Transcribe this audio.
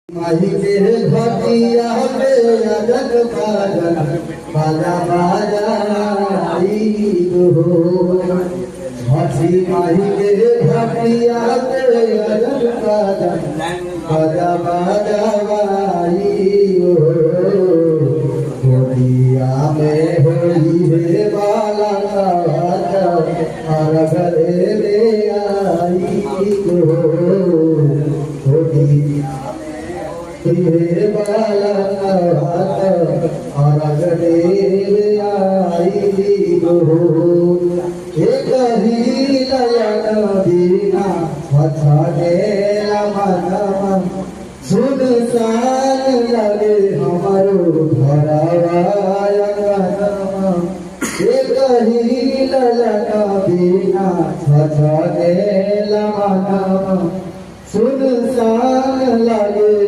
माही के घटिया पे अजग बाजन बाजा बाजा आई हो हसी माही के घटिया पे अजग बाजन बाजा बाजा आई हो होलिया में होली है बाला और घरे ले आई हो होलिया हे बाला और गले आई हो एक ही लयन बिना पछाने मन सुनसान लगे हमारो घरवा एक ही लयन बिना पछाने मन सुनसान लगे